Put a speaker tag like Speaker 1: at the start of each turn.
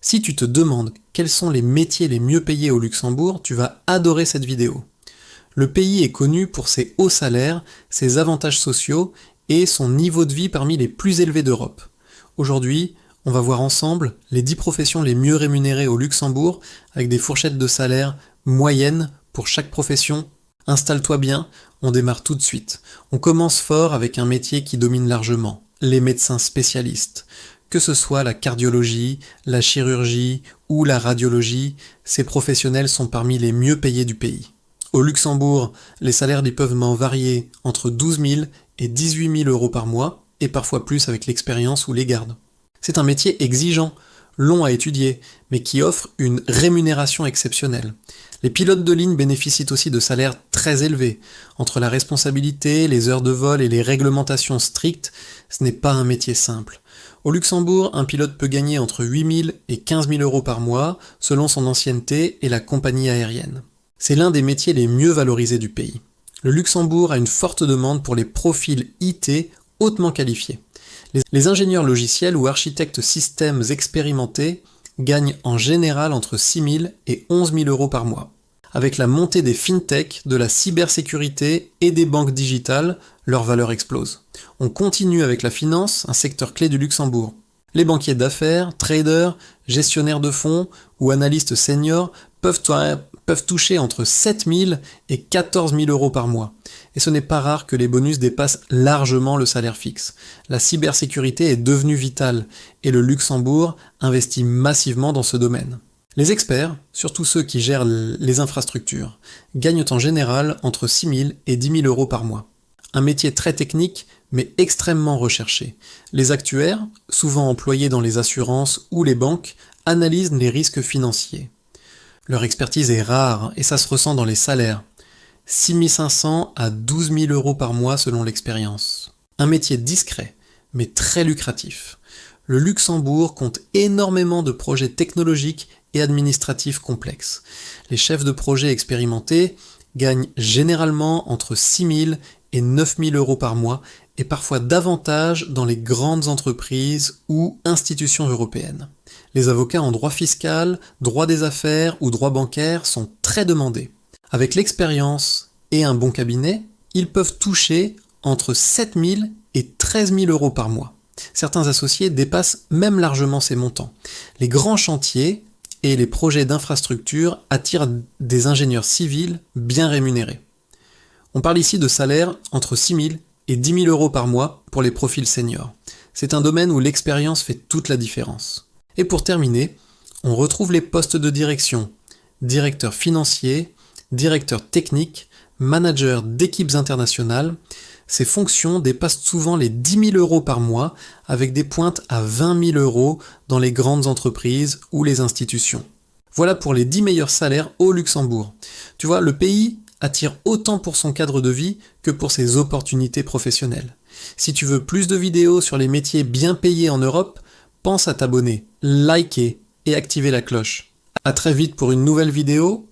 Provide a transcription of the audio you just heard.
Speaker 1: Si tu te demandes quels sont les métiers les mieux payés au Luxembourg, tu vas adorer cette vidéo. Le pays est connu pour ses hauts salaires, ses avantages sociaux et son niveau de vie parmi les plus élevés d'Europe. Aujourd'hui, on va voir ensemble les 10 professions les mieux rémunérées au Luxembourg avec des fourchettes de salaire moyennes pour chaque profession. Installe-toi bien, on démarre tout de suite. On commence fort avec un métier qui domine largement, les médecins spécialistes. Que ce soit la cardiologie, la chirurgie ou la radiologie, ces professionnels sont parmi les mieux payés du pays. Au Luxembourg, les salaires peuvent varier entre 12 000 et 18 000 euros par mois, et parfois plus avec l'expérience ou les gardes. C'est un métier exigeant, long à étudier, mais qui offre une rémunération exceptionnelle. Les pilotes de ligne bénéficient aussi de salaires très élevés. Entre la responsabilité, les heures de vol et les réglementations strictes, ce n'est pas un métier simple. Au Luxembourg, un pilote peut gagner entre 8 000 et 15 000 euros par mois, selon son ancienneté et la compagnie aérienne. C'est l'un des métiers les mieux valorisés du pays. Le Luxembourg a une forte demande pour les profils IT hautement qualifiés. Les ingénieurs logiciels ou architectes systèmes expérimentés gagnent en général entre 6 000 et 11 000 euros par mois. Avec la montée des fintech, de la cybersécurité et des banques digitales, leur valeur explose. On continue avec la finance, un secteur clé du Luxembourg. Les banquiers d'affaires, traders, gestionnaires de fonds ou analystes seniors peuvent toucher entre 7 000 et 14 000 euros par mois. Et ce n'est pas rare que les bonus dépassent largement le salaire fixe. La cybersécurité est devenue vitale et le Luxembourg investit massivement dans ce domaine. Les experts, surtout ceux qui gèrent les infrastructures, gagnent en général entre 6 000 et 10 000 euros par mois. Un métier très technique, mais extrêmement recherché. Les actuaires, souvent employés dans les assurances ou les banques, analysent les risques financiers. Leur expertise est rare et ça se ressent dans les salaires. 6 500 à 12 000 euros par mois selon l'expérience. Un métier discret, mais très lucratif. Le Luxembourg compte énormément de projets technologiques et administratifs complexes. Les chefs de projet expérimentés gagnent généralement entre 6 000 et 9 000 euros par mois et parfois davantage dans les grandes entreprises ou institutions européennes. Les avocats en droit fiscal, droit des affaires ou droit bancaire sont très demandés. Avec l'expérience et un bon cabinet, ils peuvent toucher entre 7 000 et 13 000 euros par mois. Certains associés dépassent même largement ces montants. Les grands chantiers et les projets d'infrastructure attirent des ingénieurs civils bien rémunérés. On parle ici de salaires entre 6 000 et 10 000 euros par mois pour les profils seniors. C'est un domaine où l'expérience fait toute la différence. Et pour terminer, on retrouve les postes de direction, directeur financier, directeur technique, manager d'équipes internationales. Ces fonctions dépassent souvent les 10 000 euros par mois avec des pointes à 20 000 euros dans les grandes entreprises ou les institutions. Voilà pour les 10 meilleurs salaires au Luxembourg. Tu vois, le pays attire autant pour son cadre de vie que pour ses opportunités professionnelles. Si tu veux plus de vidéos sur les métiers bien payés en Europe, pense à t'abonner, liker et activer la cloche. À très vite pour une nouvelle vidéo